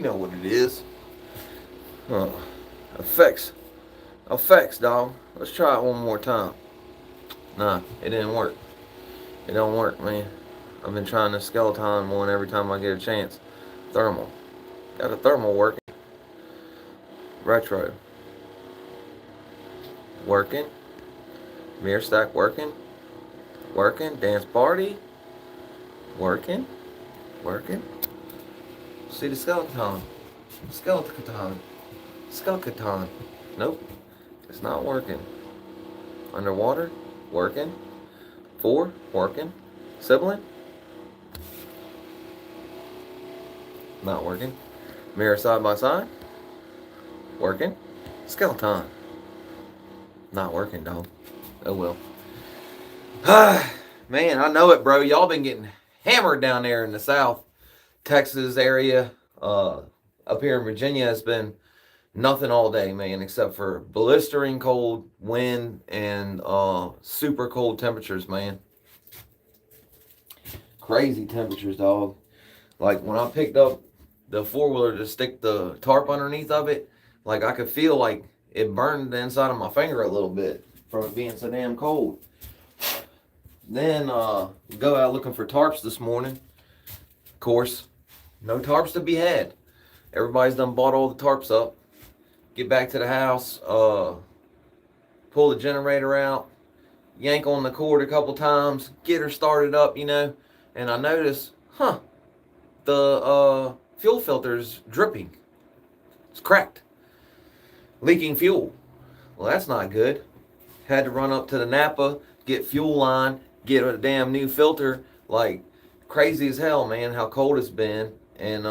You know what it is. Uh, effects. Effects, dog. Let's try it one more time. Nah, it didn't work. It don't work, man. I've been trying the skeleton one every time I get a chance. Thermal. Got a thermal working. Retro. Working. Mirror stack working. Working. Dance party. Working. Working. See the skeleton. Skeleton. Skeleton. Nope. It's not working. Underwater. Working. 4. Working. Sibling. Not working. Mirror side by side. Working. Skeleton. Not working, dog. Oh well. Man, I know it, bro. Y'all been getting hammered down there in the South Texas area. Up here in Virginia, it's been nothing all day, man, except for blistering cold wind and super cold temperatures, man. Crazy temperatures, dog. Like when I picked up the four wheeler to stick the tarp underneath of it, like I could feel like it burned the inside of my finger a little bit from it being so damn cold. Then go out looking for tarps this morning. Of course, no tarps to be had. Everybody's done bought all the tarps up. Get back to the house, pull the generator out, yank on the cord a couple times, get her started up, and I notice, the fuel filter's dripping. It's cracked. Leaking fuel. Well, that's not good. Had to run up to the Napa, get fuel line, get a damn new filter. Like, crazy as hell, man, how cold it's been. And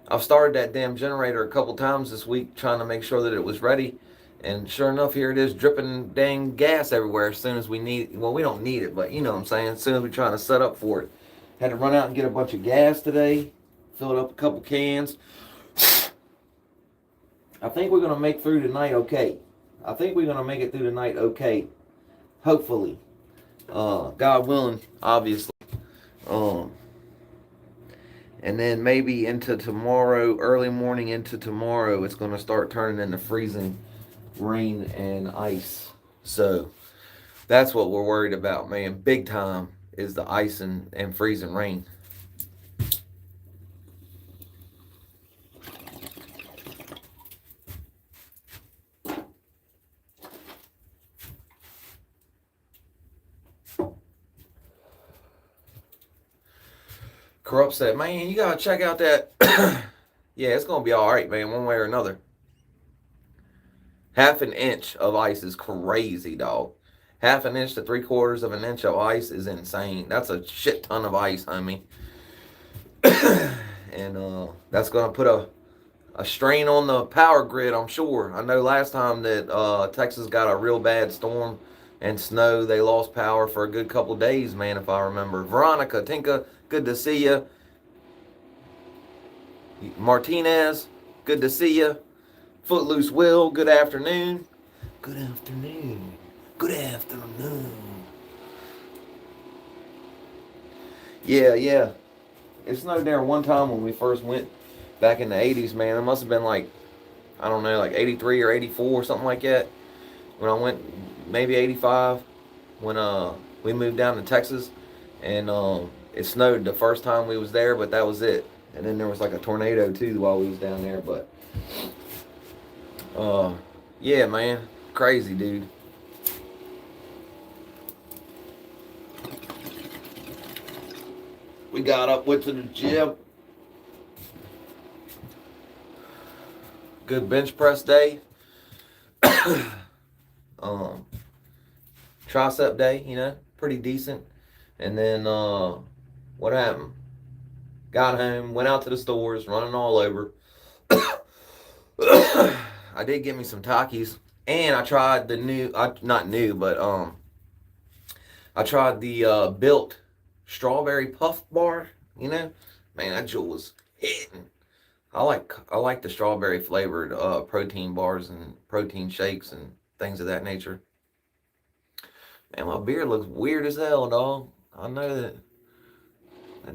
I've started that damn generator a couple times this week trying to make sure that it was ready. And sure enough, here it is dripping dang gas everywhere as soon as we need, well, we don't need it, but you know what I'm saying, as soon as we're trying to set up for it. Had to run out and get a bunch of gas today, filled up a couple cans. I think we're going to make through tonight okay. I think we're going to make it through the night okay. Hopefully. God willing, obviously. And then maybe into tomorrow, early morning into tomorrow, it's going to start turning into freezing rain and ice. So that's what we're worried about, man. Big time is the ice and freezing rain. Corrupt said, man, you gotta check out that. Yeah, it's gonna be all right, man, one way or another. Half an inch of ice is crazy, dog. Half an inch to 3/4 of an inch of ice is insane. That's a shit ton of ice, homie. And that's gonna put a strain on the power grid, I'm sure. I know last time that Texas got a real bad storm and snow, they lost power for a good couple days, man, if I remember. Veronica, Tinka, good to see you. Martinez, good to see you. Footloose Will, good afternoon. Good afternoon. Good afternoon. Yeah. It snowed there one time when we first went back in the 80s, man. It must have been like, I don't know, like 83 or 84 or something like that. When I went, maybe 85, when we moved down to Texas. And it snowed the first time we was there, but that was it. And then there was like a tornado too while we was down there. But yeah, man, crazy, dude. We got up, went to the gym. Good bench press day. Tricep day, pretty decent. And then what happened? Got home, went out to the stores, running all over. I did get me some Takis, and I tried the new, not new, but I tried the Built strawberry puff bar. Man, that jewel was hitting. I like the strawberry flavored protein bars and protein shakes and things of that nature. Man, my beard looks weird as hell, dog. I know that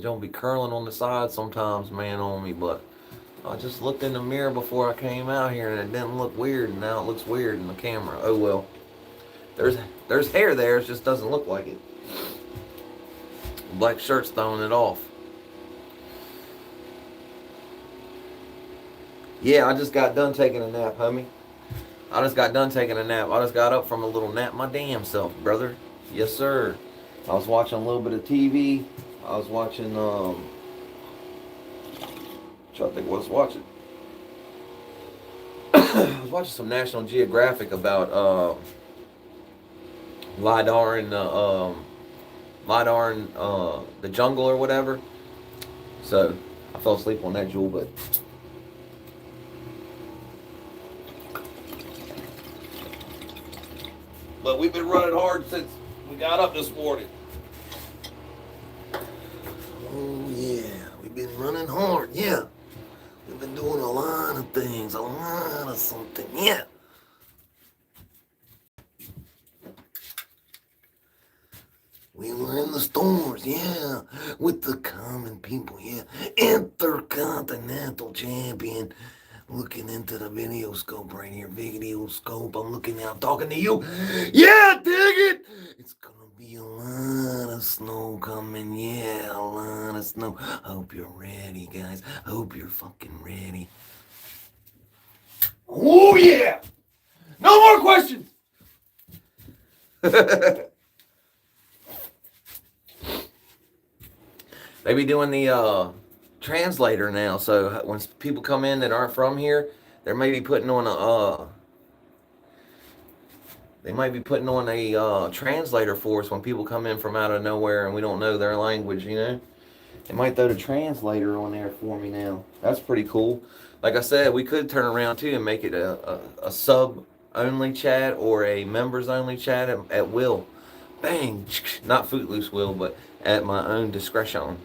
don't be curling on the side sometimes, man, on me, but I just looked in the mirror before I came out here and it didn't look weird, and now it looks weird in the camera. Oh well. There's hair there, it just doesn't look like it. Black shirt's throwing it off. Yeah, I just got done taking a nap, homie. I just got done taking a nap. I just got up from a little nap my damn self, brother. Yes, sir. I was watching a little bit of TV. I was watching, I think what I was watching. I was watching some National Geographic about, lidar in the jungle or whatever. So I fell asleep on that, Jewel, but we've been running hard since we got up this morning. Oh yeah, we've been running hard. Yeah, we've been doing a lot of things, a lot of something. Yeah. We were in the stores, yeah, with the common people, yeah. Intercontinental champion. Looking into the video scope right here. Video scope. I'm looking out, talking to you. Yeah, dig it! It's gonna be a lot of snow coming, yeah, a lot of snow. Hope you're ready, guys. Hope you're fucking ready. Oh, yeah! No more questions! They be doing the translator now, so when people come in that aren't from here, they may be putting on a translator for us when people come in from out of nowhere and we don't know their language, you know. They might throw the translator on there for me now. That's pretty cool. Like I said, we could turn around too and make it a sub only chat or a members only chat at will. Bang, not Footloose will, but at my own discretion.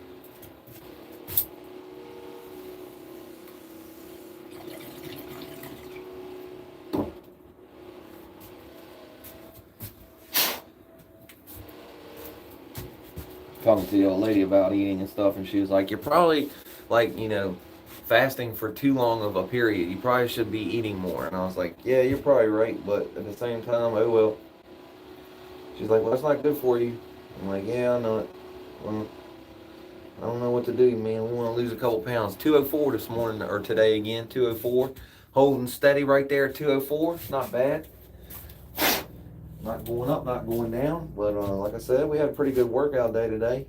Talking to the old lady about eating and stuff, and she was like, you're probably like, fasting for too long of a period. You probably should be eating more. And I was like, yeah, you're probably right, but at the same time, oh well. She's like, well, that's not good for you. I'm like, yeah, I know it. Well, I don't know what to do, man. We want to lose a couple pounds. 204 this morning, or today again, 204. Holding steady right there at 204. Not bad. Not going up, not going down. But like I said, we had a pretty good workout day today.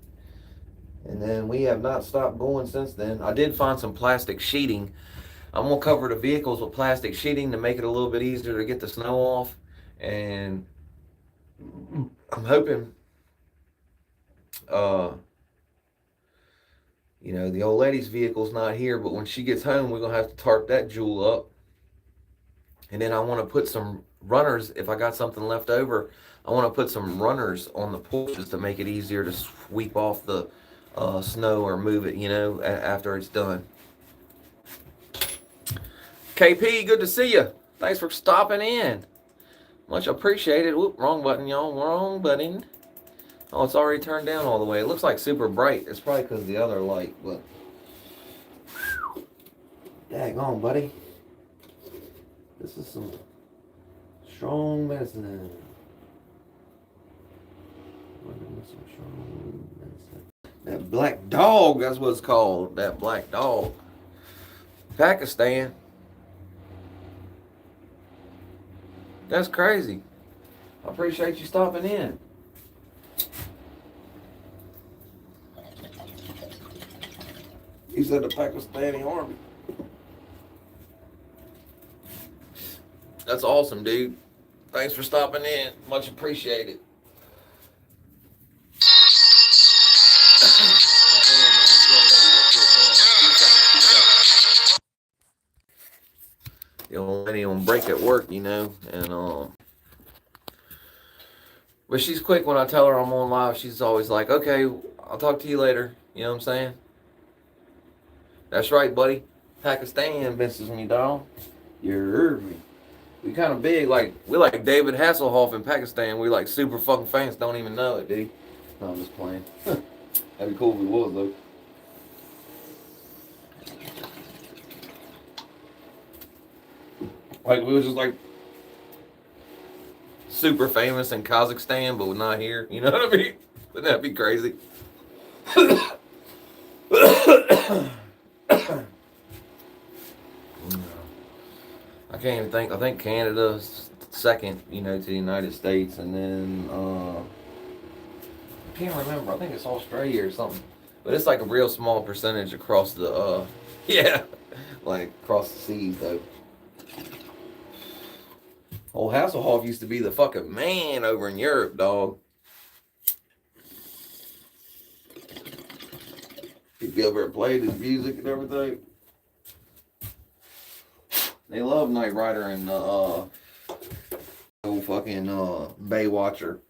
And then we have not stopped going since then. I did find some plastic sheeting. I'm going to cover the vehicles with plastic sheeting to make it a little bit easier to get the snow off. And I'm hoping, the old lady's vehicle's not here, but when she gets home, we're going to have to tarp that jewel up. And then I want to put some runners, if I got something left over, I want to put some runners on the porches to make it easier to sweep off the snow or move it, after it's done. KP, good to see you. Thanks for stopping in. Much appreciated. Whoop, wrong button, y'all. Wrong button. Oh, it's already turned down all the way. It looks like super bright. It's probably because of the other light, but... Daggone, buddy. This is some strong medicine. That black dog, that's what it's called. That black dog. Pakistan. That's crazy. I appreciate you stopping in. He said the Pakistani army. That's awesome, dude. Thanks for stopping in. Much appreciated. The old lady on break at work, and but she's quick when I tell her I'm on live. She's always like, okay, I'll talk to you later. You know what I'm saying? That's right, buddy. Pakistan misses me, dog. You heard me. We kind of big, we like David Hasselhoff in Pakistan. We like super fucking famous, don't even know it, dude. No, I'm just playing. That'd be cool if we was, though. Like we was just like super famous in Kazakhstan, but not here. You know what I mean? Wouldn't that be crazy? I can't even think. I think Canada's second, you know, to the United States, and then I can't remember. I think it's Australia or something. But it's like a real small percentage across the yeah, like across the seas though. Old Hasselhoff used to be the fucking man over in Europe, dog. He'd be over and played his music and everything. They love Knight Rider and old fucking Baywatcher.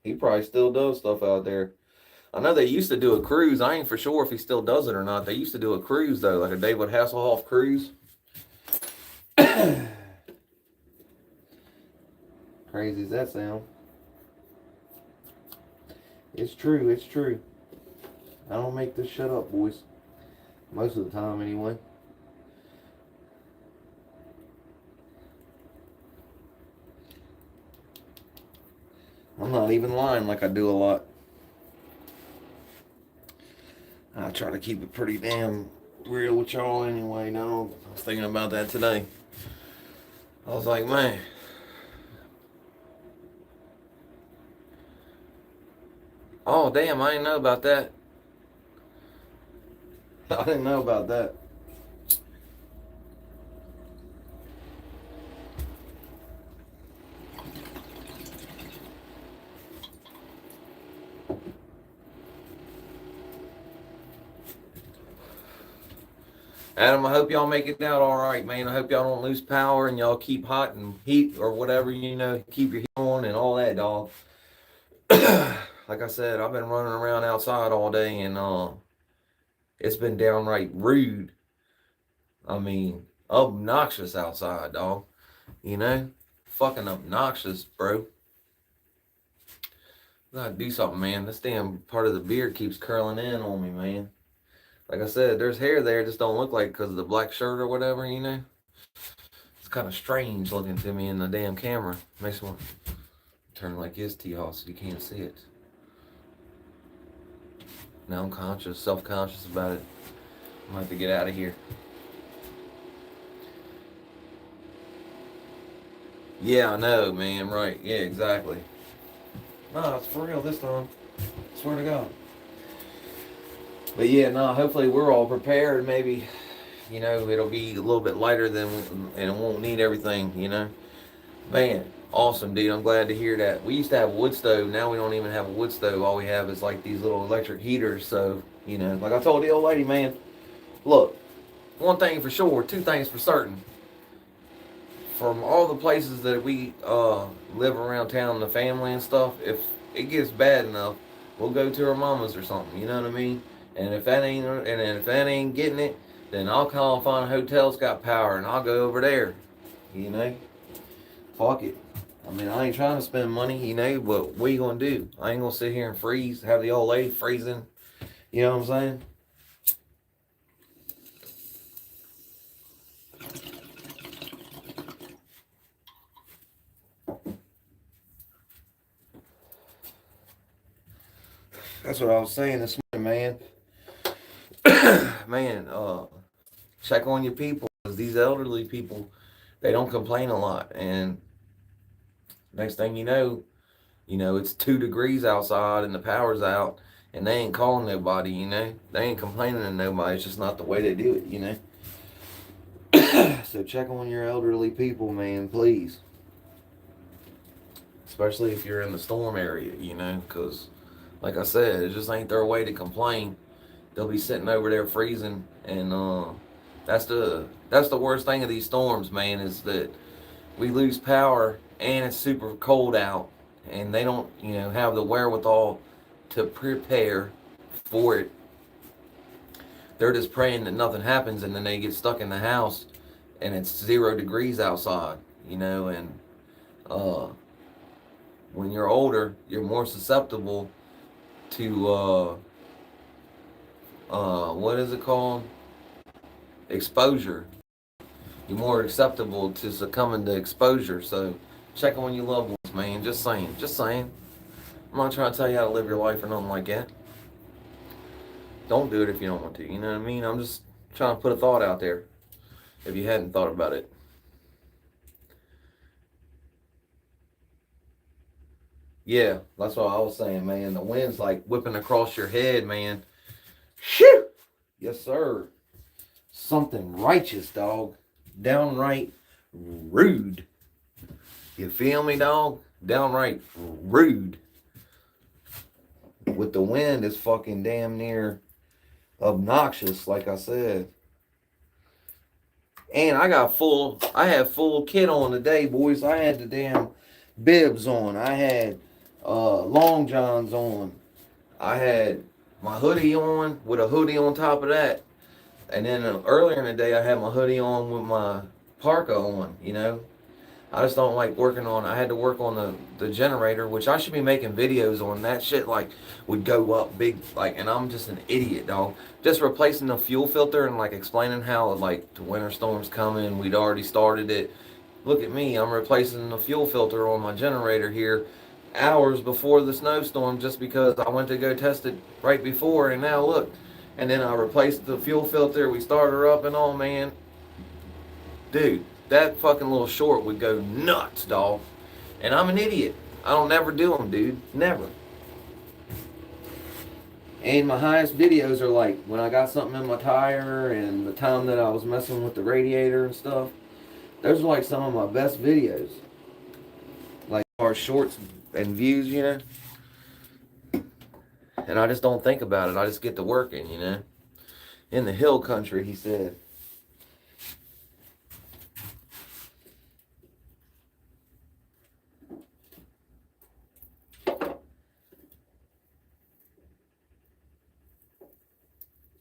He probably still does stuff out there. I know they used to do a cruise. I ain't for sure if he still does it or not. They used to do a cruise though, like a David Hasselhoff cruise. Crazy as that sound. It's true, it's true. I don't make this shit up, boys. Most of the time, anyway. I'm not even lying like I do a lot. I try to keep it pretty damn real with y'all anyway. No, I was thinking about that today. I was like, man. Oh, damn, I didn't know about that. I didn't know about that. Adam, I hope y'all make it out all right, man. I hope y'all don't lose power and y'all keep hot and heat or whatever, you know, keep your heat on and all that, dog. Like I said, I've been running around outside all day and it's been downright rude. I mean, obnoxious outside, dog. You know? Fucking obnoxious, bro. Gotta do something, man. This damn part of the beard keeps curling in on me, man. Like I said, there's hair there, just don't look like because of the black shirt or whatever, you know? It's kind of strange looking to me in the damn camera. Makes me turn like his T-Haw so you can't see it. Now I'm conscious, self-conscious about it. I'm gonna have to get out of here. Yeah, I know, man, right. Yeah, exactly. No, it's for real this time. I swear to God. But yeah, no, hopefully we're all prepared. Maybe, you know, it'll be a little bit lighter than, and it won't need everything, you know. Man, awesome, dude. I'm glad to hear that. We used to have a wood stove. Now we don't even have a wood stove. All we have is like these little electric heaters. So, you know, like I told the old lady, man, look, one thing for sure, two things for certain. From all the places that we live around town, the family and stuff, if it gets bad enough, we'll go to our mama's or something. You know what I mean? And if that ain't getting it, then I'll call and find a hotel that's got power, and I'll go over there. You know, fuck it. I mean, I ain't trying to spend money, you know, but what you gonna do? I ain't gonna sit here and freeze, have the old lady freezing. You know what I'm saying? That's what I was saying this morning, man. Man, check on your people. 'Cause these elderly people, they don't complain a lot. And next thing you know, it's 2 degrees outside and the power's out. And they ain't calling nobody, you know. They ain't complaining to nobody. It's just not the way they do it, you know. So check on your elderly people, man, please. Especially if you're in the storm area, you know, because, like I said, it just ain't their way to complain. They'll be sitting over there freezing, and that's the worst thing of these storms, man, is that we lose power and it's super cold out, and they don't, you know, have the wherewithal to prepare for it. They're just praying that nothing happens, and then they get stuck in the house, and it's 0 degrees outside, you know, and when you're older, you're more susceptible to what is it called? exposure. You're more acceptable to succumbing to exposure. So check on your loved ones, man. Just saying. Just saying. I'm not trying to tell you how to live your life or nothing like that. Don't do it if you don't want to. You know what I mean? I'm just trying to put a thought out there if you hadn't thought about it. Yeah, that's what I was saying, man. The wind's like whipping across your head, man. Shoo! Yes, sir. Something righteous, dog. Downright rude. You feel me, dog? Downright rude. With the wind, it's fucking damn near obnoxious, like I said. And I had full kit on today, boys. I had the damn bibs on. I had long johns on. I had my hoodie on with a hoodie on top of that. And then earlier in the day, I had my hoodie on with my parka on, you know. I just don't like working on, I had to work on the generator, which I should be making videos on. That shit, like, would go up big, like, and I'm just an idiot, dog. Just replacing the fuel filter and, like, explaining how, like, the winter storm's coming. We'd already started it. Look at me, I'm replacing the fuel filter on my generator here hours before the snowstorm just because I went to go test it right before, and now look. And then I replaced the fuel filter, we started her up and all, man. Dude, that fucking little short would go nuts, dog. And I'm an idiot. I don't never do them, dude. Never. And my highest videos are like when I got something in my tire and the time that I was messing with the radiator and stuff. Those are like some of my best videos. Like our shorts and views, you know. And I just don't think about it. I just get to working, you know. In the hill country, he said.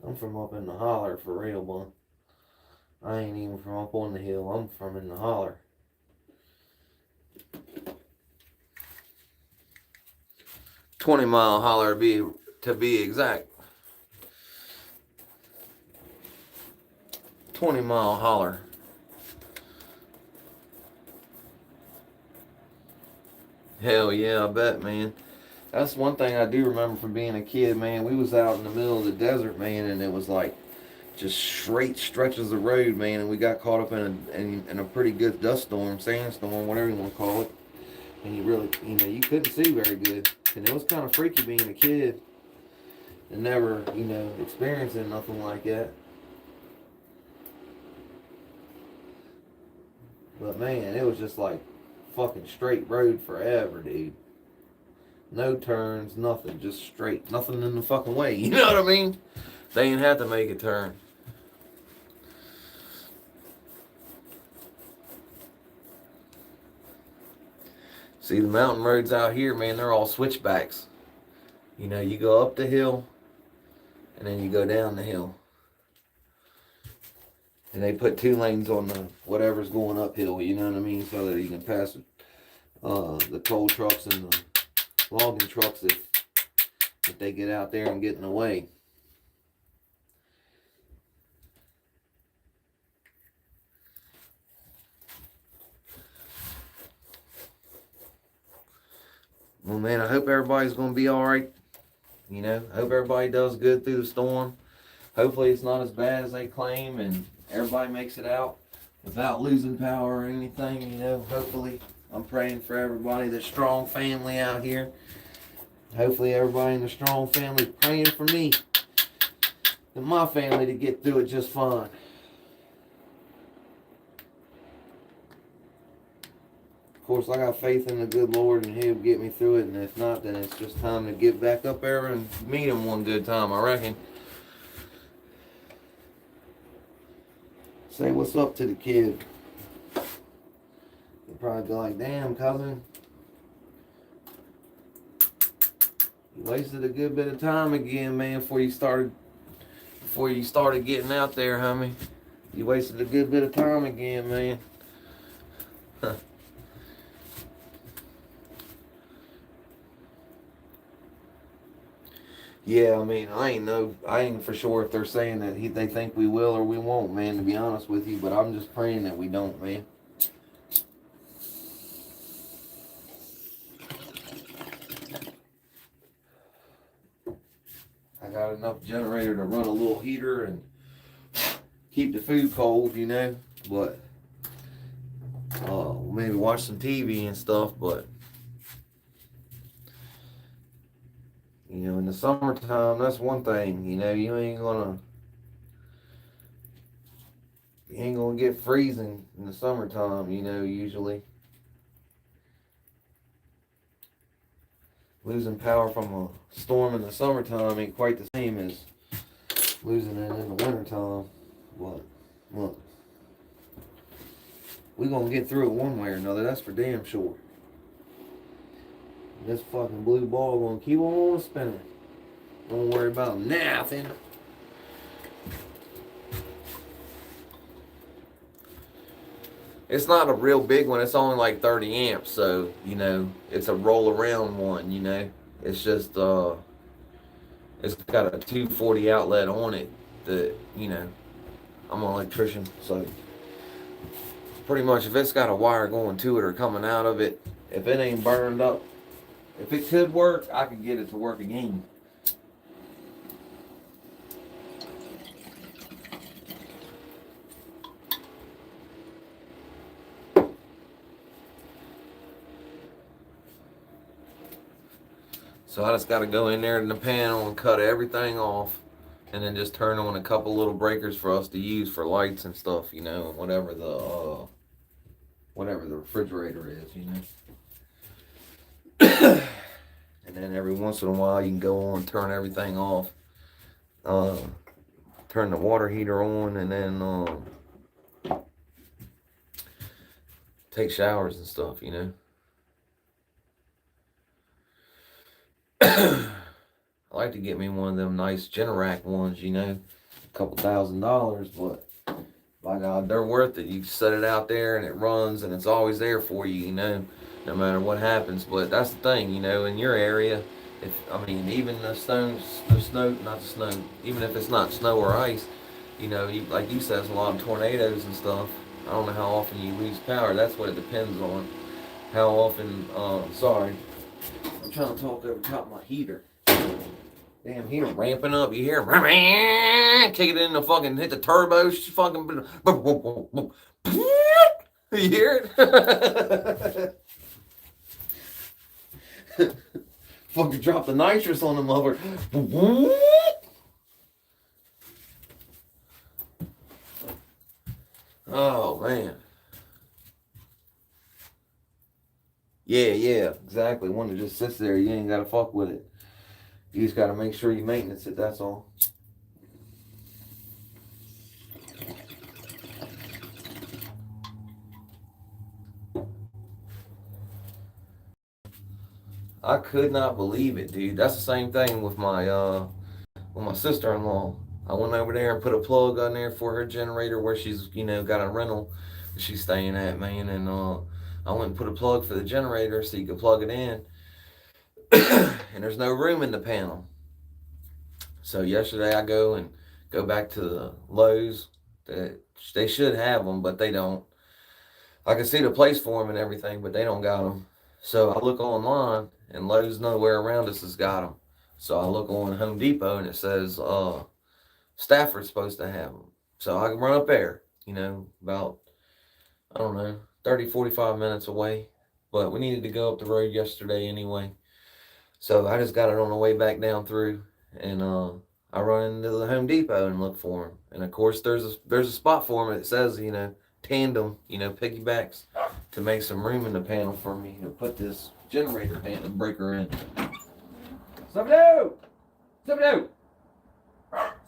I'm from up in the holler for real, boy. I ain't even from up on the hill. I'm from in the holler. $20-mile holler to be exact. 20-mile holler. Hell yeah, I bet, man. That's one thing I do remember from being a kid, man. We was out in the middle of the desert, man, and it was like just straight stretches of road, man, and we got caught up in a pretty good dust storm, sandstorm, whatever you want to call it. And you really, you couldn't see very good. And it was kind of freaky being a kid and never, experiencing nothing like that. But man, it was just like fucking straight road forever, dude. No turns, nothing, just straight. Nothing in the fucking way, you know what I mean? They ain't have to make a turn. See, the mountain roads out here, man, they're all switchbacks. You go up the hill, and then you go down the hill. And they put 2 lanes on the whatever's going uphill, you know what I mean? So that you can pass the coal trucks and the logging trucks if they get out there and get in the way. Well, man, I hope everybody's going to be all right. I hope everybody does good through the storm. Hopefully it's not as bad as they claim and everybody makes it out without losing power or anything, Hopefully, I'm praying for everybody, the strong family out here. Hopefully everybody in the strong family is praying for me and my family to get through it just fine. Of course, I got faith in the good Lord and He'll get me through it. And if not, then it's just time to get back up there and meet Him one good time, I reckon. Say what's up to the kid. He'll probably be like, damn, cousin. You wasted a good bit of time again, man, before you started getting out there, homie. You wasted a good bit of time again, man. Yeah, I mean, I ain't for sure if they're saying that they think we will or we won't, man, to be honest with you, but I'm just praying that we don't, man. I got enough generator to run a little heater and keep the food cold, you know, but maybe watch some TV and stuff, but you know, in the summertime, that's one thing, you know, you ain't gonna get freezing in the summertime, you know, usually. Losing power from a storm in the summertime ain't quite the same as losing it in the wintertime. But, look, we gonna get through it one way or another, that's for damn sure. This fucking blue ball gonna keep on spinning. Don't worry about nothing. It's not a real big one. It's only like 30 amps, so you know it's a roll around one. You know, it's just it's got a 240 outlet on it. That you know, I'm an electrician, so pretty much if it's got a wire going to it or coming out of it, if it ain't burned up, if it could work, I could get it to work again. So I just got to go in there in the panel and cut everything off, and then just turn on a couple little breakers for us to use for lights and stuff, you know, and whatever the refrigerator is, you know. And then every once in a while you can go on, turn everything off, turn the water heater on, and then take showers and stuff, you know. I like to get me one of them nice Generac ones, you know, a couple $1,000, but by God, they're worth it. You set it out there and it runs and it's always there for you, you know, no matter what happens. But that's the thing, you know, in your area, even the snow, not the snow, even if it's not snow or ice, you know, like you said, there's a lot of tornadoes and stuff. I don't know how often you lose power. That's what it depends on. How often, sorry, I'm trying to talk over top of my heater. Damn heater ramping up. You hear kick it in the fucking, hit the turbo. Fucking. You hear it? Fucking drop the nitrous on the mother. Oh man. Yeah, exactly. One that just sits there, you ain't gotta fuck with it. You just gotta make sure you maintenance it, that's all. I could not believe it, dude. That's the same thing with my sister-in-law. I went over there and put a plug on there for her generator where she's, you know, got a rental she's staying at, man, and I went and put a plug for the generator so you could plug it in. And there's no room in the panel. So yesterday I go back to the Lowe's. They should have them, but they don't. I can see the place for them and everything, but they don't got them. So I look online, and Lowe's nowhere around us has got them. So I look on Home Depot, and it says Stafford's supposed to have them. So I can run up there, you know, about, I don't know, 30, 45 minutes away. But we needed to go up the road yesterday anyway. So I just got it on the way back down through, and I run into the Home Depot and look for them. And of course, there's a spot for them. It says, you know, tandem, you know, piggybacks, to make some room in the panel for me to put this generator panel breaker in. Sophie! Sophie!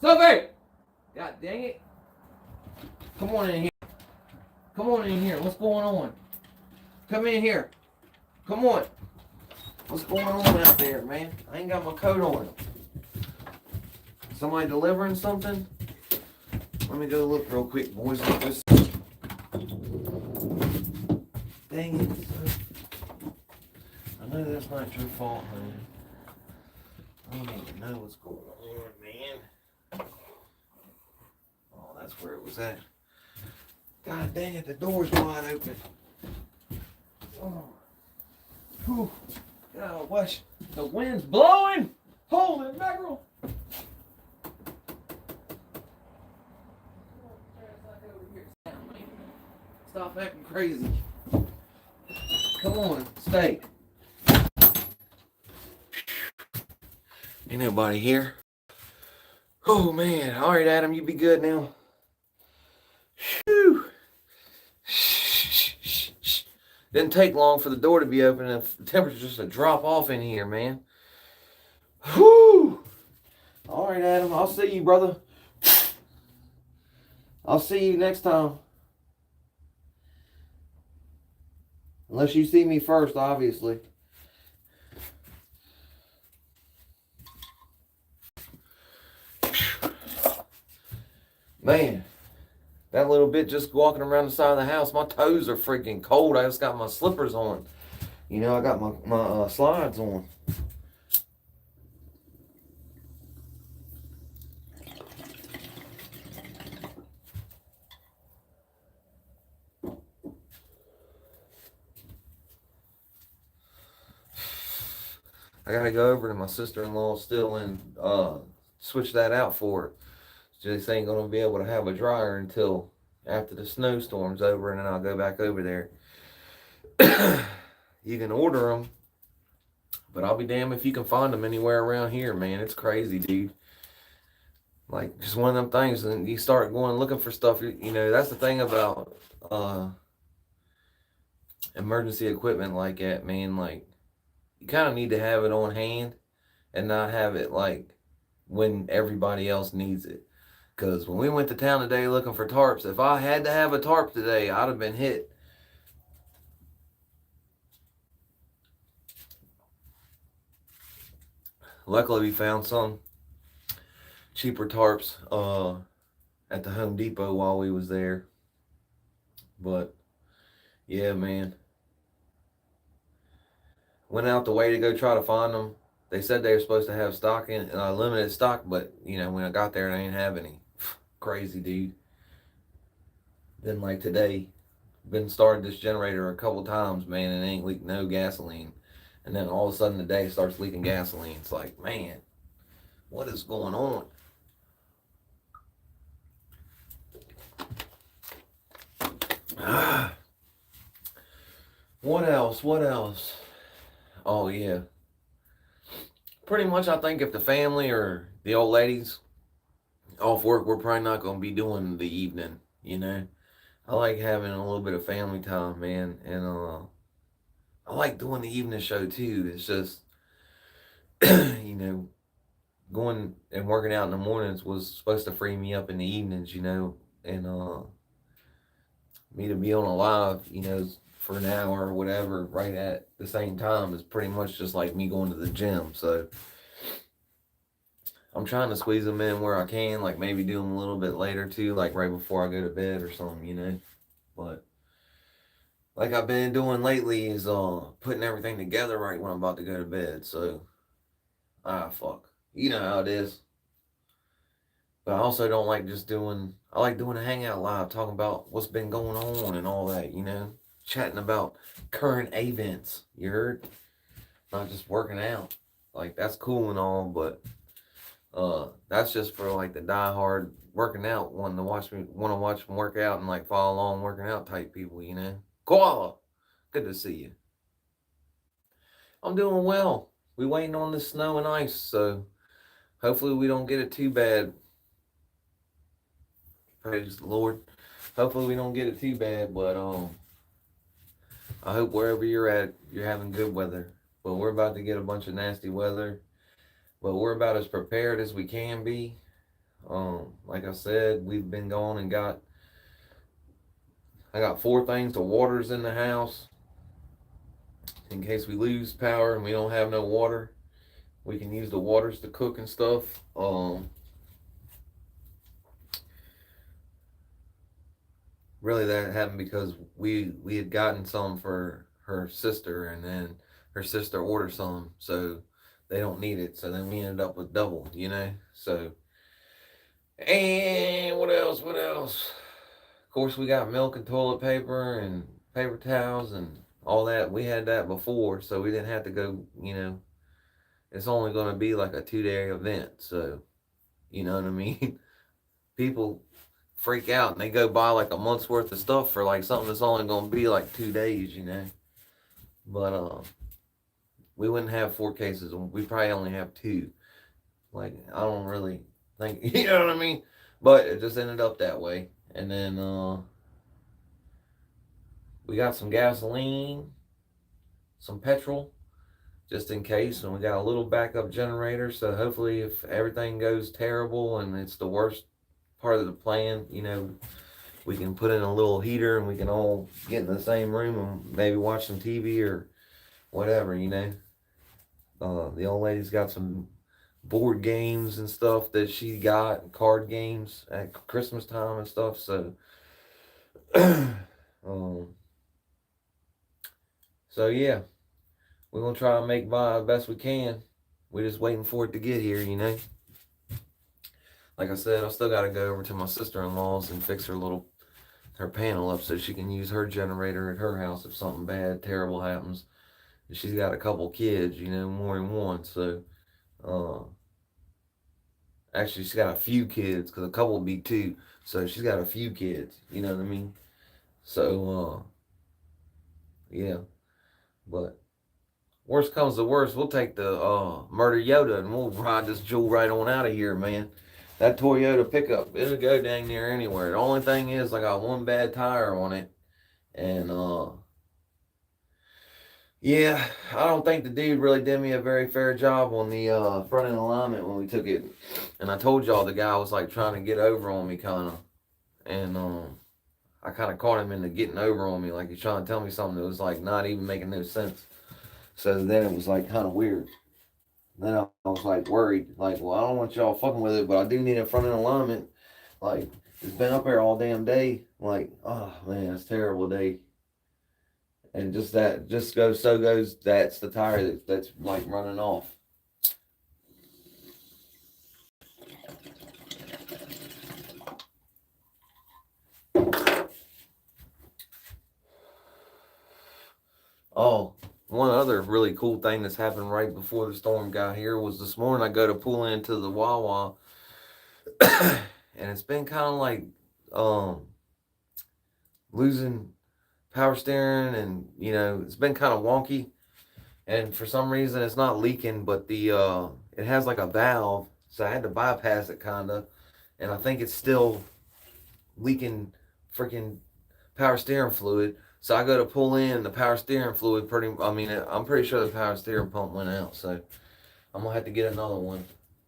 Sophie! God dang it! Come on in here. Come on in here. What's going on? Come in here. Come on. What's going on out there, man? I ain't got my coat on. Somebody delivering something? Let me go look real quick, boys. Dang it. I know that's not your fault, man. I don't even know what's going on, man. Oh, that's where it was at. God dang it, the door's wide open. Oh. Whew. God, watch. The wind's blowing. Holy mackerel. Stop acting crazy. Come on, stay. Ain't nobody here. Oh man. All right, Adam, you be good now. Whew. Didn't take long for the door to be open and the temperature's just to drop off in here, man. Whew. All right, Adam, I'll see you, brother. I'll see you next time. Unless you see me first, obviously. Man, that little bit just walking around the side of the house, my toes are freaking cold. I just got my slippers on. You know, I got my slides on. I gotta go over to my sister-in-law still and switch that out for her. Just ain't gonna be able to have a dryer until after the snowstorm's over, and then I'll go back over there. You can order them, but I'll be damned if you can find them anywhere around here, man. It's crazy, dude. Like, just one of them things, and you start going looking for stuff. You know, that's the thing about emergency equipment like that, man. Like, you kind of need to have it on hand and not have it like when everybody else needs it. Because when we went to town today looking for tarps, if I had to have a tarp today, I'd have been hit. Luckily, we found some cheaper tarps at the Home Depot while we was there. But, yeah, man. Went out the way to go try to find them. They said they were supposed to have stock in limited stock, but, you know, when I got there, they didn't have any. Crazy, dude. Then, like today, been started this generator a couple times, man, and it ain't leaked no gasoline. And then all of a sudden the day starts leaking gasoline. It's like, man, what is going on? What else? What else? Oh, yeah. Pretty much, I think if the family or the old ladies off work, we're probably not going to be doing the evening, you know? I like having a little bit of family time, man. And I like doing the evening show, too. It's just, you know, going and working out in the mornings was supposed to free me up in the evenings, you know? And me to be on a live, you know, for an hour or whatever right at the same time is pretty much just like me going to the gym. So I'm trying to squeeze them in where I can, like maybe do them a little bit later too, like right before I go to bed or something, you know. But like I've been doing lately is putting everything together right when I'm about to go to bed. So fuck, you know how it is. But I also don't like just doing. I like doing a hangout live, talking about what's been going on and all that, you know, chatting about current events. You heard? Not just working out. Like that's cool and all, but that's just for like the diehard working out, want to watch me work out and like follow along working out type people, you know. Koala, good to see you. I'm doing well. We waiting on the snow and ice, so hopefully we don't get it too bad. Praise the Lord. Hopefully we don't get it too bad, but I hope wherever you're at, you're having good weather. But we're about to get a bunch of nasty weather. But we're about as prepared as we can be. Like I said, we've been going and I got 4 things of waters in the house. In case we lose power and we don't have no water, we can use the waters to cook and stuff. Really that happened because we had gotten some for her sister, and then her sister ordered some, so they don't need it. So then we ended up with double, So, and what else? What else? Of course, we got milk and toilet paper and paper towels and all that. We had that before, so we didn't have to go, It's only going to be like a 2-day event. So, you know what I mean? People freak out and they go buy like a month's worth of stuff for like something that's only going to be like 2 days, But we wouldn't have 4 cases. We probably only have 2. Like, I don't really think, you know what I mean? But it just ended up that way. And then we got some gasoline, some petrol, just in case. And we got a little backup generator. So hopefully if everything goes terrible and it's the worst part of the plan, we can put in a little heater and we can all get in the same room and maybe watch some TV or whatever, The old lady's got some board games and stuff that she got, card games at Christmas time and stuff. So, so yeah, we're gonna try and make by the best we can. We're just waiting for it to get here, Like I said, I still gotta go over to my sister-in-law's and fix her panel up so she can use her generator at her house if something bad, terrible happens. She's got a couple kids, more than one. So, actually, she's got a few kids because a couple would be 2. So she's got a few kids. You know what I mean? So, yeah. But worst comes to worst, we'll take the Murder Yoda and we'll ride this jewel right on out of here, man. That Toyota pickup, it'll go dang near anywhere. The only thing is, I got one bad tire on it. And, yeah, I don't think the dude really did me a very fair job on the front end alignment when we took it. And I told y'all the guy was like trying to get over on me kind of. And I kind of caught him into getting over on me. Like he's trying to tell me something that was like not even making no sense. So then it was like kind of weird. Then I was like worried. Like, well, I don't want y'all fucking with it, but I do need a front end alignment. Like, it's been up there all damn day. Like, oh man, it's a terrible day. And just goes, that's the tire that's like running off. Oh, one other really cool thing that's happened right before the storm got here was this morning I go to pull into the Wawa and it's been kind of like losing power steering and it's been kind of wonky, and for some reason it's not leaking, but it has like a valve, so I had to bypass it kinda, and I think it's still leaking freaking power steering fluid. So I go to pull in the power steering fluid. I'm pretty sure the power steering pump went out. So I'm gonna have to get another one.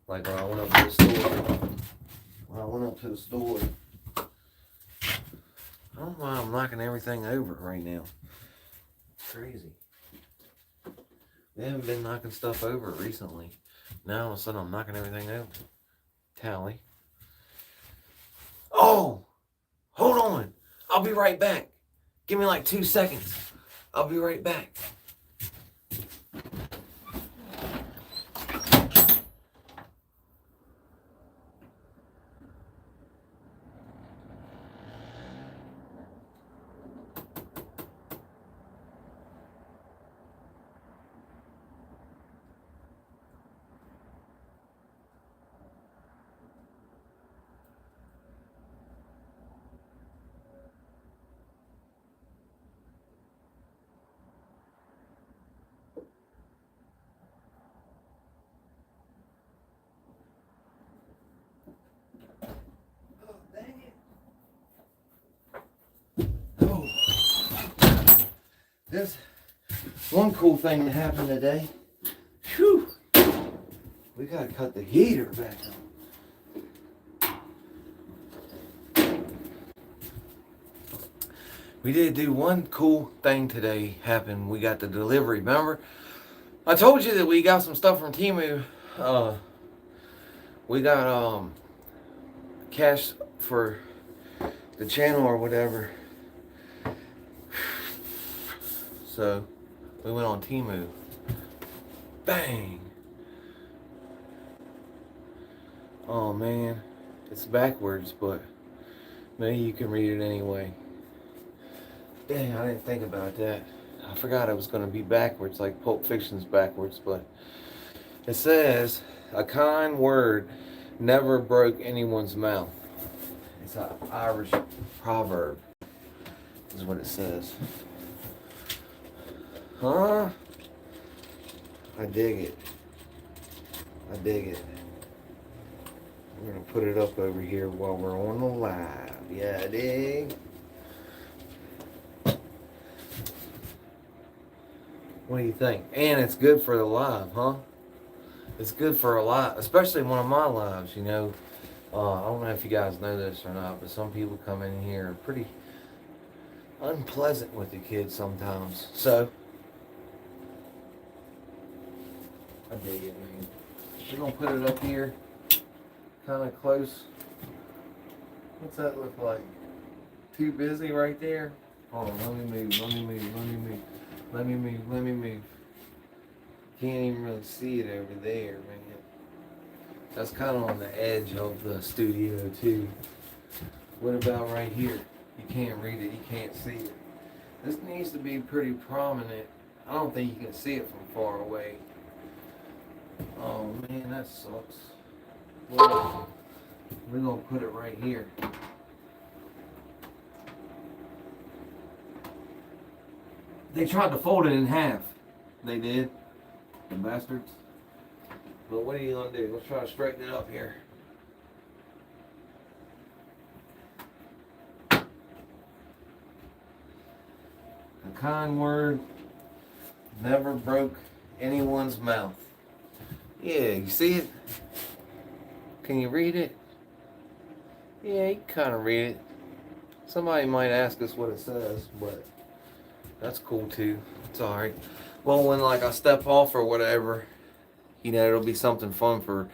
Like when I went up to the store. I don't know why I'm knocking everything over right now. It's crazy. We haven't been knocking stuff over recently. Now all of a sudden I'm knocking everything over. Tally. Oh! Hold on! I'll be right back. Give me like 2 seconds. I'll be right back. This one cool thing that happened today. Whew. We gotta cut the heater back on. We did do one cool thing today happen. We got the delivery. Remember? I told you that we got some stuff from Temu. We got cash for the channel or whatever. So we went on Temu. Bang! Oh man, it's backwards, but maybe you can read it anyway. Dang, I didn't think about that. I forgot it was going to be backwards, like Pulp Fiction's backwards, but it says, a kind word never broke anyone's mouth. It's an Irish proverb, is what it says. Huh? I dig it. I dig it. We're going to put it up over here while we're on the live. Yeah, I dig. What do you think? And it's good for the live, huh? It's good for a lot, especially one of my lives, you know. I don't know if you guys know this or not, but some people come in here and pretty unpleasant with the kids sometimes. So, I dig it, man. We're going to put it up here, kind of close. What's that look like? Too busy right there? Hold on, let me move. Can't even really see it over there, man. That's kind of on the edge of the studio, too. What about right here? You can't read it, you can't see it. This needs to be pretty prominent. I don't think you can see it from far away. Oh, man, that sucks. Well, we're going to put it right here. They tried to fold it in half. They did. The bastards. But what are you going to do? Let's try to straighten it up here. A kind word never broke anyone's mouth. Yeah, you see it? Can you read it? Yeah, you can kind of read it. Somebody might ask us what it says, but that's cool too. It's alright. Well, when like I step off or whatever, you know, it'll be something fun for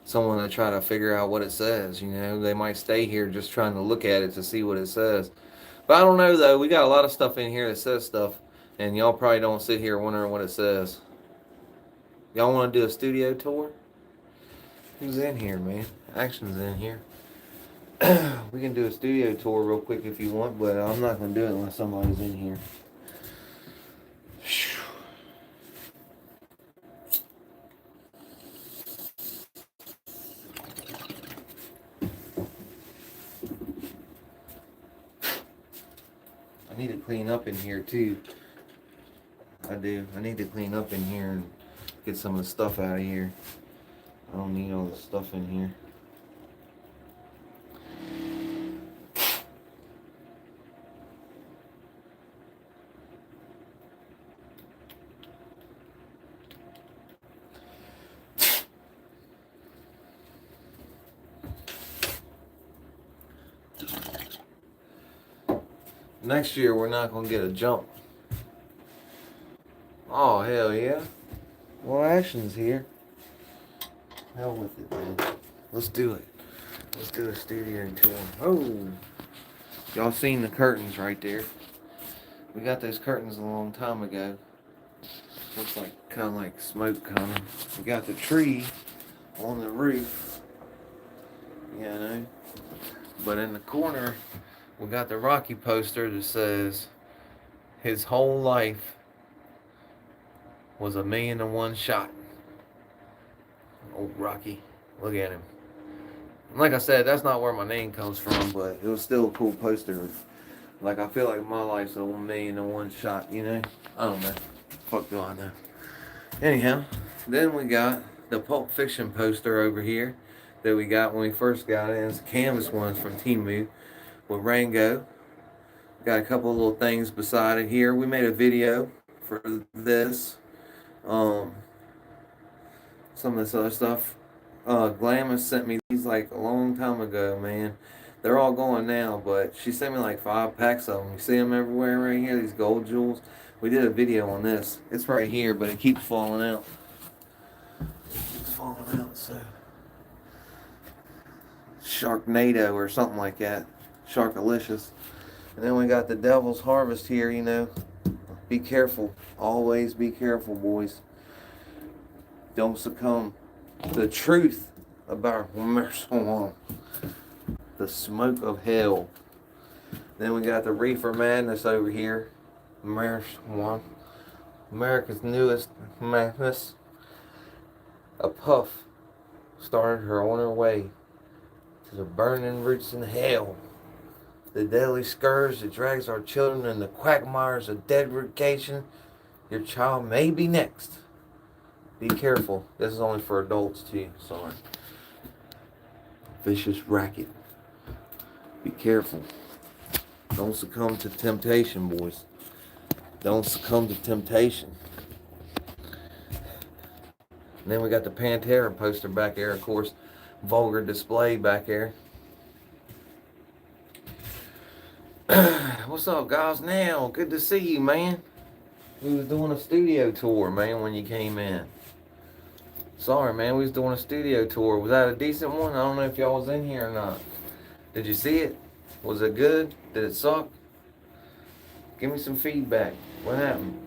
someone to try to figure out what it says. You know, they might stay here just trying to look at it to see what it says. But I don't know though. We got a lot of stuff in here that says stuff, and y'all probably don't sit here wondering what it says. Y'all want to do a studio tour? Who's in here, man? Action's in here. We can do a studio tour real quick if you want, but I'm not going to do it unless somebody's in here. I need to clean up in here too. I do. I need to clean up in here and get some of the stuff out of here. I don't need all the stuff in here. Next year, we're not going to get a jump. Oh, hell yeah. Well, Action's here. Hell with it, man. Let's do it. Let's do a studio tour. Oh, y'all seen the curtains right there. We got those curtains a long time ago. Looks like kind of like smoke coming. We got the tree on the roof. You know. But in the corner, we got the Rocky poster that says his whole life was 1,000,001 shot. Old Rocky. Look at him. Like I said, that's not where my name comes from, but it was still a cool poster. Like, I feel like my life's a 1,000,001 shot, you know? I don't know. Fuck do I know. Anyhow, then we got the Pulp Fiction poster over here that we got when we first got it. It's canvas ones from Temu with Rango. Got a couple of little things beside it here. We made a video for this. Some of this other stuff. Glamis sent me these like a long time ago, man. They're all going now, but she sent me like 5 packs of them. You see them everywhere right here, these gold jewels. We did a video on this. It's right here, but it keeps falling out. It's falling out, so. Sharknado or something like that. Sharkalicious. And then we got the Devil's Harvest here, you know. Be careful. Always be careful, boys. Don't succumb. The truth about the smoke of hell. Then we got the reefer madness over here. America's newest madness. A puff started her on her way to the burning roots in hell. The deadly scourge that drags our children in the quagmires of degradation. Your child may be next. Be careful. This is only for adults too. Sorry. Vicious racket. Be careful. Don't succumb to temptation, boys. Don't succumb to temptation. And then we got the Pantera poster back there, of course. Vulgar display back there. What's up, guys? Now, good to see you, man. We was doing a studio tour, man, when you came in. Sorry, man, we was doing a studio tour. Was that a decent one? I don't know if y'all was in here or not. Did you see it? Was it good? Did it suck? Give me some feedback. What happened?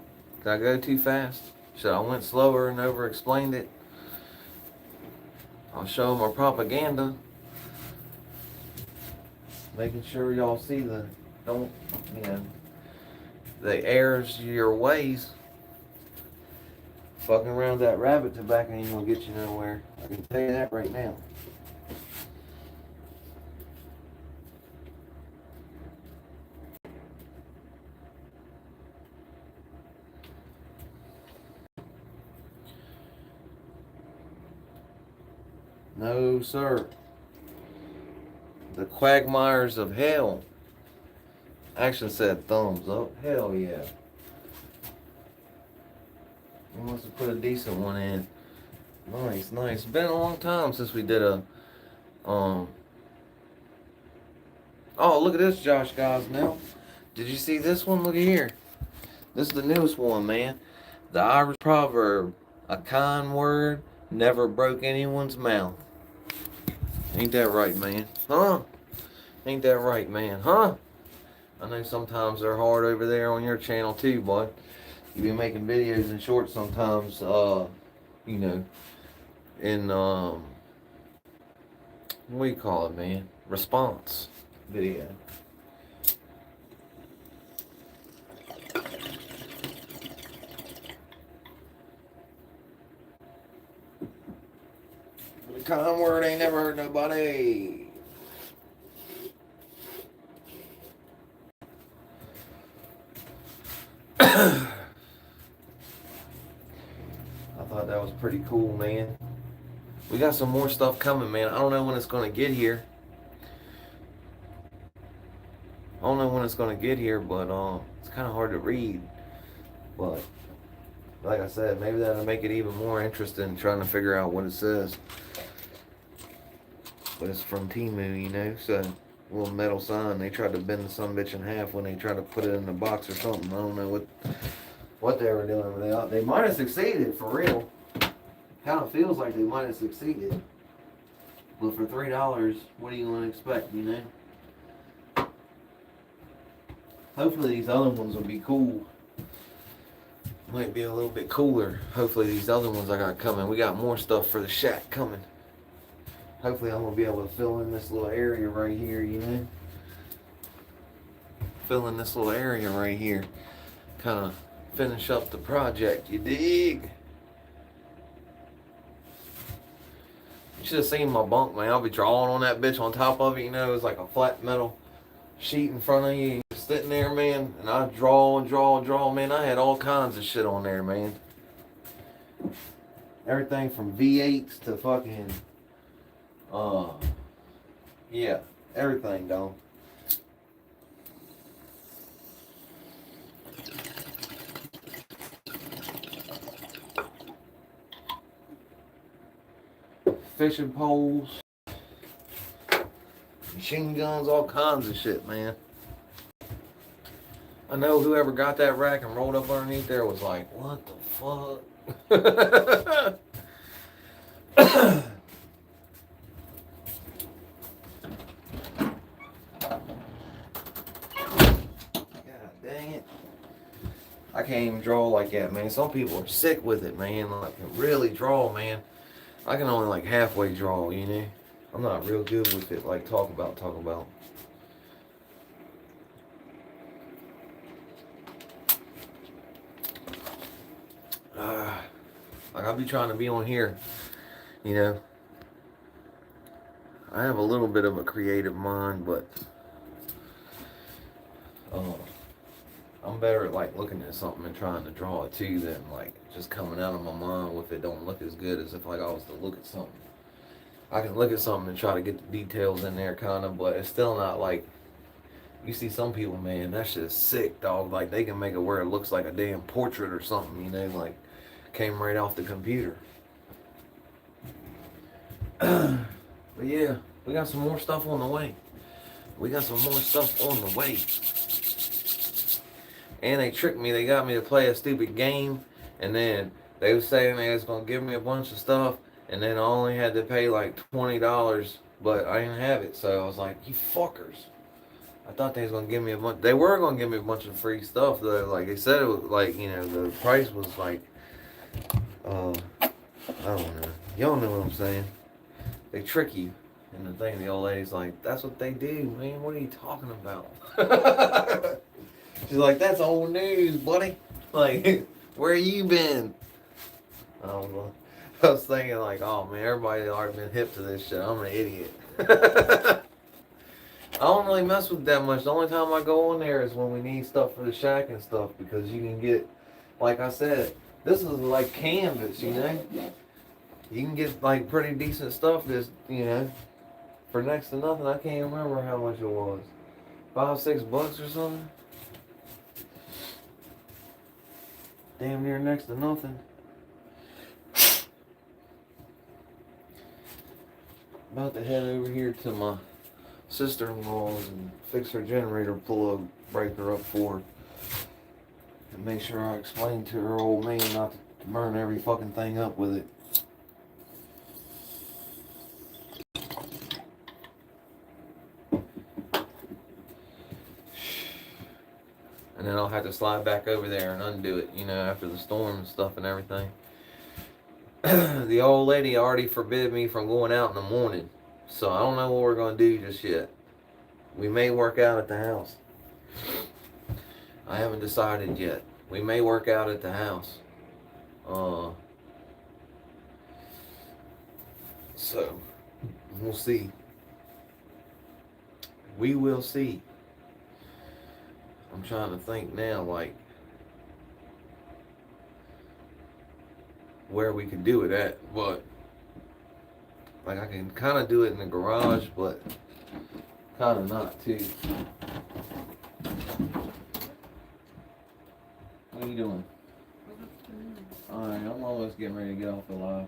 Did I go too fast? Should I went slower and over-explained it? I'll show them our propaganda. Making sure y'all see the errors of your ways. Fucking around that rabbit tobacco ain't gonna get you nowhere. I can tell you that right now. No, sir. The quagmires of hell. Action said thumbs up. Hell yeah. We must have put a decent one in. Nice, nice. It's been a long time since we did a oh, look at this, Josh Gosnell. Did you see this one? Look at here. This is the newest one, man. The Irish proverb, a kind word never broke anyone's mouth. Ain't that right, man? Huh? Ain't that right, man? Huh? I know sometimes they're hard over there on your channel too, boy. You be making videos and shorts sometimes, in, what do you call it, man? Response video. The kind word ain't never hurt nobody. I thought that was pretty cool, man. We got some more stuff coming, man. I don't know when it's going to get here. But it's kind of hard to read. But like I said, maybe that'll make it even more interesting trying to figure out what it says. But it's from Temu, so little metal sign. They tried to bend the sumbitch in half when they tried to put it in the box or something. I don't know what they were doing, but they might have succeeded, for real. Kind of feels like they might have succeeded. But for $3, what do you want to expect, Hopefully these other ones will be cool. Might be a little bit cooler. Hopefully these other ones I got coming. We got more stuff for the shack coming. Hopefully I'm going to be able to fill in this little area right here, Fill in this little area right here. Kind of finish up the project, you dig? You should have seen my bunk, man. I'll be drawing on that bitch on top of it, It's like a flat metal sheet in front of you. You're sitting there, man, and I draw and draw and draw, man. I had all kinds of shit on there, man. Everything from V8s to fucking... yeah, everything, dog. Fishing poles, machine guns, all kinds of shit, man. I know whoever got that rack and rolled up underneath there was like, what the fuck? I can't even draw like that, man. Some people are sick with it, man. Like, can really draw, man. I can only like halfway draw, you know. I'm not real good with it. Like talk about. Like I'll be trying to be on here, you know. I have a little bit of a creative mind, but I'm better at like looking at something and trying to draw it too than like just coming out of my mind if it don't look as good as if like I was to look at something. I can look at something and try to get the details in there kind of, but it's still not like, you see some people, man, that shit's sick, dog. Like they can make it where it looks like a damn portrait or something, you know, like came right off the computer. But yeah, we got some more stuff on the way. And they tricked me. They got me to play a stupid game, and then they was saying they was gonna give me a bunch of stuff, and then I only had to pay like $20, but I didn't have it. So I was like, you fuckers. I thought they was gonna give me a bunch. They were gonna give me a bunch of free stuff though. Like they said it was like, you know, the price was like, I don't know. Y'all know what I'm saying. They trick you. And the thing, the old lady's like, that's what they do, man. What are you talking about? She's like, that's old news, buddy. Like, where you been? I don't know. I was thinking like, oh man, everybody already been hip to this shit. I'm an idiot. I don't really mess with that much. The only time I go on there is when we need stuff for the shack and stuff, because you can get, like I said, this is like canvas, you know? You can get like pretty decent stuff that's, you know, for next to nothing. I can't remember how much it was. $5-6 or something? Damn near next to nothing. About to head over here to my sister-in-law's and fix her generator plug, break her up for her. And make sure I explain to her old man not to burn every fucking thing up with it. And then I'll have to slide back over there and undo it, you know, after the storm and stuff and everything. The old lady already forbid me from going out in the morning. So I don't know what we're going to do just yet. We may work out at the house. I haven't decided yet. We may work out at the house. So, we'll see. We will see. I'm trying to think now, like, where we can do it at, but like I can kind of do it in the garage, but kind of not too. What are you doing? Alright, I'm almost getting ready to get off the live.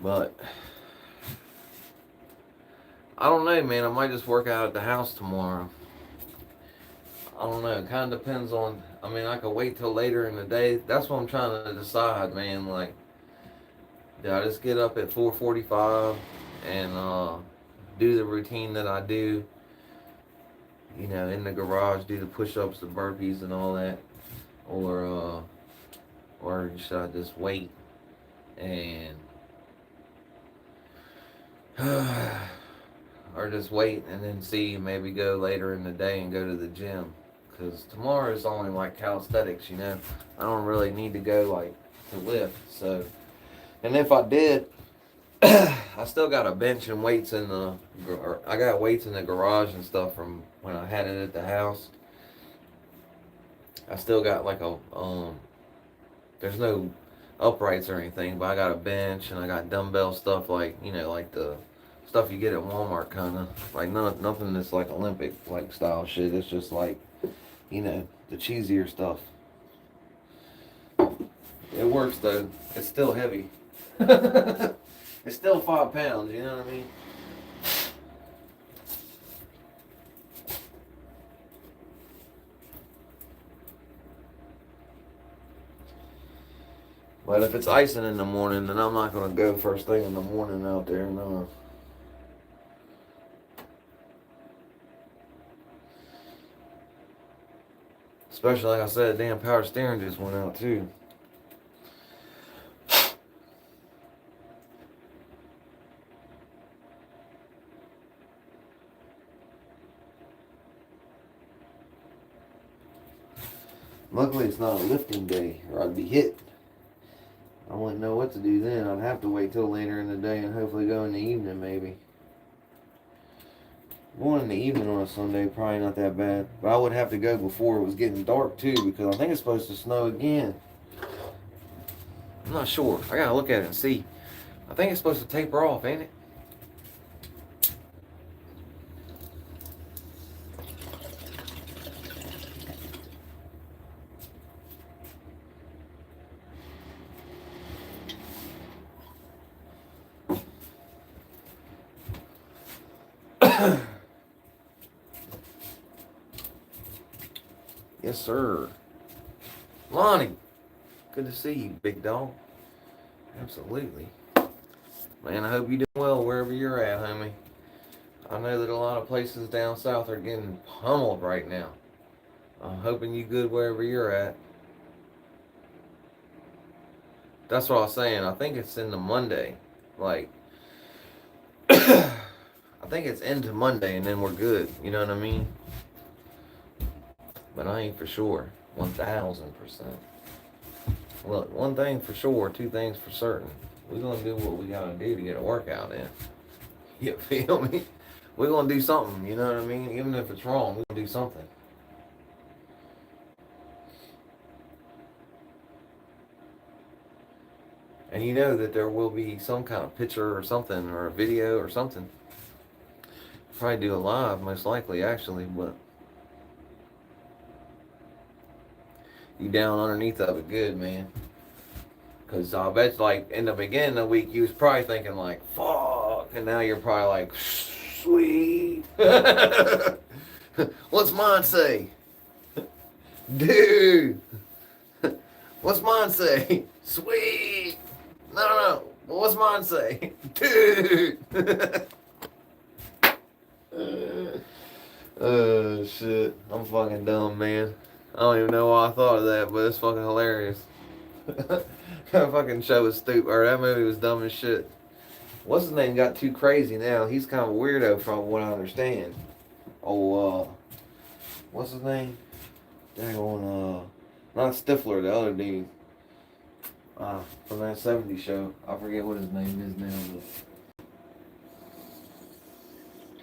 But I don't know, man. I might just work out at the house tomorrow. I don't know. It kind of depends on. I mean, I could wait till later in the day. That's what I'm trying to decide, man. Like, do I just get up at 4:45 and do the routine that I do? You know, in the garage, do the push-ups, the burpees, and all that, or should I just wait and or just wait and then see, maybe go later in the day and go to the gym? Because tomorrow is only like calisthenics, you know. I don't really need to go like to lift. So, and if I did, I still got a bench and weights in the. I got weights in the garage and stuff from when I had it at the house. I still got like a There's no uprights or anything, but I got a bench and I got dumbbell stuff, like, you know, like the stuff you get at Walmart, kind of like nothing that's like Olympic like style shit. It's just like, you know, the cheesier stuff. It works though. It's still heavy. It's still 5 pounds, you know what I mean? But if it's icing in the morning, then I'm not going to go first thing in the morning out there, no. Especially, like I said, damn power steering just went out, too. Luckily, it's not a lifting day, or I'd be hit. I wouldn't know what to do then. I'd have to wait till later in the day and hopefully go in the evening, maybe. Going in the evening on a Sunday, probably not that bad. But I would have to go before it was getting dark, too, because I think it's supposed to snow again. I'm not sure. I gotta look at it and see. I think it's supposed to taper off, ain't it? Yes, sir. Lonnie, good to see you, big dog. Absolutely. Man, I hope you're doing well wherever you're at, homie. I know that a lot of places down south are getting pummeled right now. I'm hoping you good wherever you're at. That's what I was saying. I think it's into Monday. Like, I think it's into Monday and then we're good. You know what I mean? But I ain't for sure. 1,000%. Look, one thing for sure, two things for certain. We're going to do what we got to do to get a workout in. You feel me? We're going to do something, you know what I mean? Even if it's wrong, we're going to do something. And you know that there will be some kind of picture or something, or a video or something. Probably do a live, most likely, actually, but you down underneath of it good, man. Because I bet, like, in the beginning of the week, you was probably thinking, like, fuck. And now you're probably like, sweet. What's mine say? Dude. What's mine say? Sweet. No. What's mine say? Dude. Oh, shit. I'm fucking dumb, man. I don't even know why I thought of that, but it's fucking hilarious. That fucking show was stupid, or that movie was dumb as shit. What's his name got too crazy now? He's kind of a weirdo from what I understand. Oh, what's his name? Dang on, not Stifler, the other dude. From that 70s show. I forget what his name is now,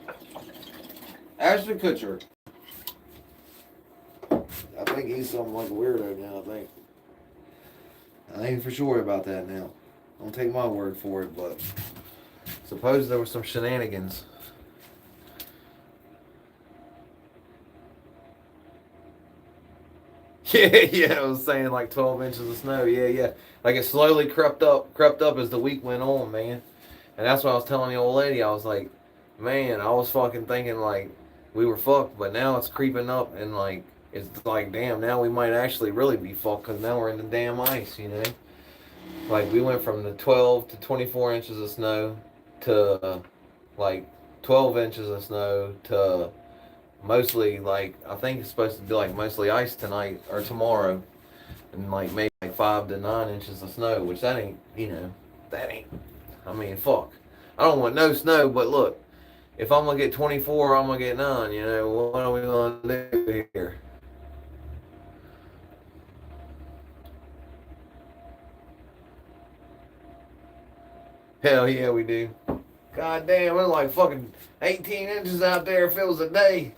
but Ashton Kutcher. I think he's something like a weirdo now, I think. I ain't for sure about that now. Don't take my word for it, but suppose there was some shenanigans. Yeah, I was saying like 12 inches of snow. Yeah. Like it slowly crept up as the week went on, man. And that's what I was telling the old lady. I was like, man, I was fucking thinking like we were fucked, but now it's creeping up and like, it's like, damn, now we might actually really be fucked because now we're in the damn ice, you know? Like, we went from the 12 to 24 inches of snow to, like, 12 inches of snow to mostly, like, I think it's supposed to be, like, mostly ice tonight or tomorrow. And, like, maybe, like, 5 to 9 inches of snow, which that ain't, you know, I mean, fuck. I don't want no snow, but look, if I'm going to get 24, I'm going to get 9, you know? What are we going to do here? Hell yeah, we do. God damn, it's like fucking 18 inches out there if it was a day.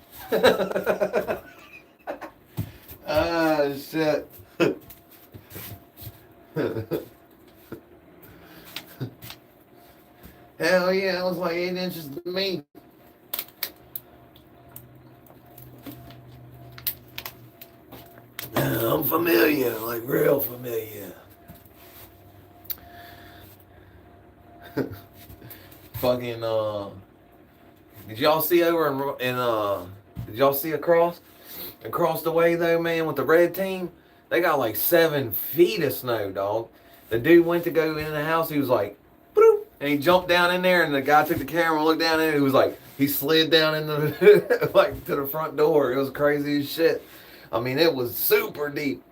Ah, shit. Hell yeah, it was like 8 inches to me. I'm familiar, like real familiar. Fucking did y'all see over in did y'all see across the way though, man, with the red team? They got like 7 feet of snow, dog. The dude went to go in the house, he was like, boop, and he jumped down in there, and the guy took the camera and looked down in it. He was like, he slid down in the like to the front door. It was crazy as shit. I mean, it was super deep.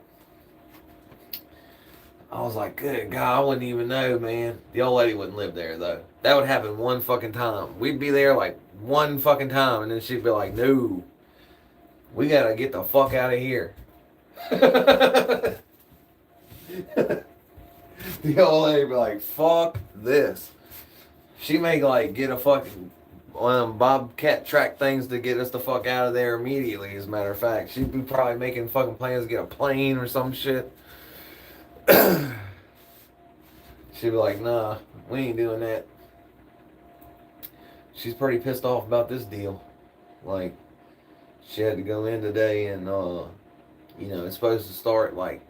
I was like, good God, I wouldn't even know, man. The old lady wouldn't live there, though. That would happen one fucking time. We'd be there like one fucking time, and then she'd be like, no, we gotta get the fuck out of here. The old lady would be like, fuck this. She may like get a fucking bobcat track things to get us the fuck out of there immediately, as a matter of fact. She'd be probably making fucking plans to get a plane or some shit. She'd be like, nah, we ain't doing that. She's pretty pissed off about this deal. Like, she had to go in today and, it's supposed to start like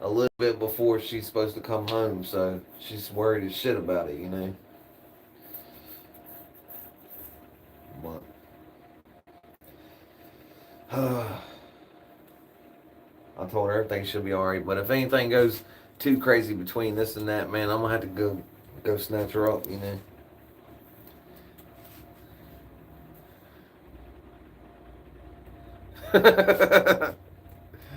a little bit before she's supposed to come home, so she's worried as shit about it, But, I told her everything should be alright, but if anything goes too crazy between this and that, man, I'm gonna have to go snatch her up,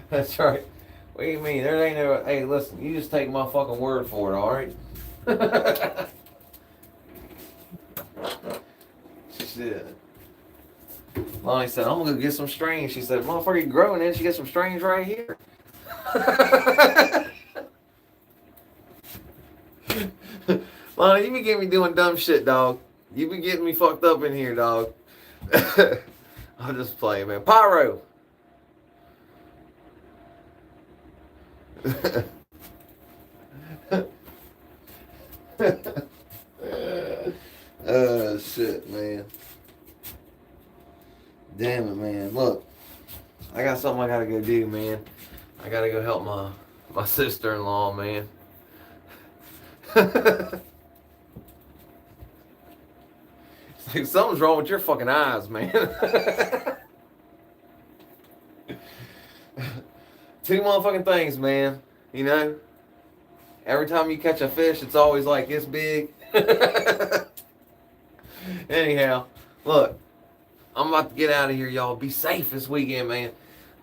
That's right. What do you mean? There ain't no. Hey, listen, you just take my fucking word for it, alright? She said. Lonnie said, I'm gonna go get some strange. She said, motherfucker, you growing in? She get some strange right here. Lonnie, you be getting me doing dumb shit, dog. You be getting me fucked up in here, dog. I'll just play, man. Pyro. Shit, man. Damn it, man. Look, I got something I gotta go do, man. I gotta go help my sister-in-law, man. It's like something's wrong with your fucking eyes, man. Two motherfucking things, man. Every time you catch a fish, it's always like this big. Anyhow, look, I'm about to get out of here, y'all. Be safe this weekend, man.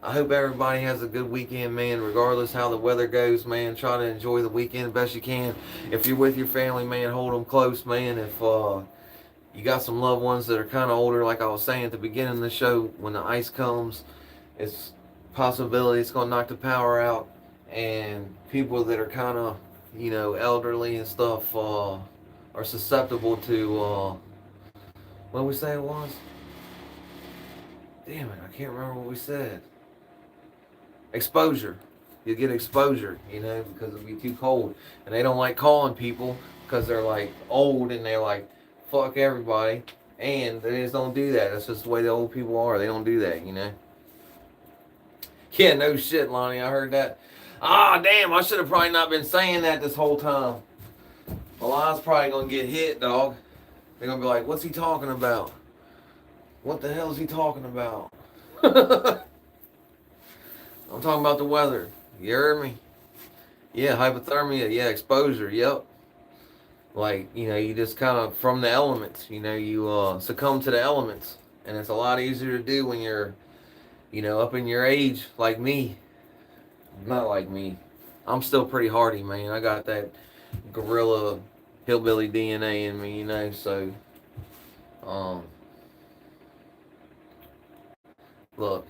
I hope everybody has a good weekend, man, regardless how the weather goes, man. Try to enjoy the weekend best you can. If you're with your family, man, hold them close, man. If you got some loved ones that are kind of older, like I was saying at the beginning of the show, when the ice comes, it's a possibility it's going to knock the power out. And people that are kind of, elderly and stuff are susceptible to, what did we say it was? Damn it, I can't remember what we said. Exposure. You get exposure, because it'll be too cold. And they don't like calling people because they're like old and they're like, fuck everybody. And they just don't do that. That's just the way the old people are. They don't do that, Yeah, no shit, Lonnie. I heard that. Ah, damn, I should have probably not been saying that this whole time. Well, I was probably going to get hit, dog. They're going to be like, what's he talking about? What the hell is he talking about? I'm talking about the weather. You heard me? Yeah, hypothermia. Yeah, exposure. Yep. Like, you just kind of, from the elements, you succumb to the elements. And it's a lot easier to do when you're, up in your age, like me. Not like me. I'm still pretty hardy, man. I got that gorilla hillbilly DNA in me, so, look,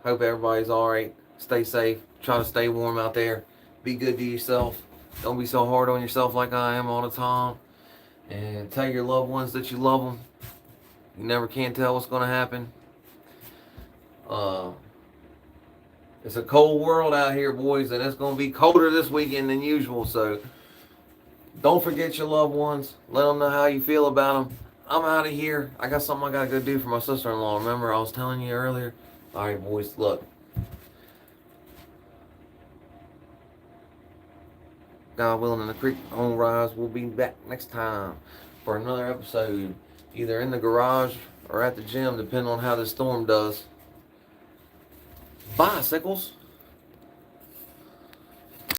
hope everybody's alright. Stay safe. Try to stay warm out there. Be good to yourself. Don't be so hard on yourself like I am all the time. And tell your loved ones that you love them. You never can tell what's going to happen. It's a cold world out here, boys, and it's going to be colder this weekend than usual. So don't forget your loved ones. Let them know how you feel about them. I'm out of here. I got something I got to go do for my sister-in-law. Remember I was telling you earlier? All right, boys, look. God willing, and the creek won't rise. We'll be back next time for another episode, either in the garage or at the gym, depending on how the storm does. Bye, Sickles.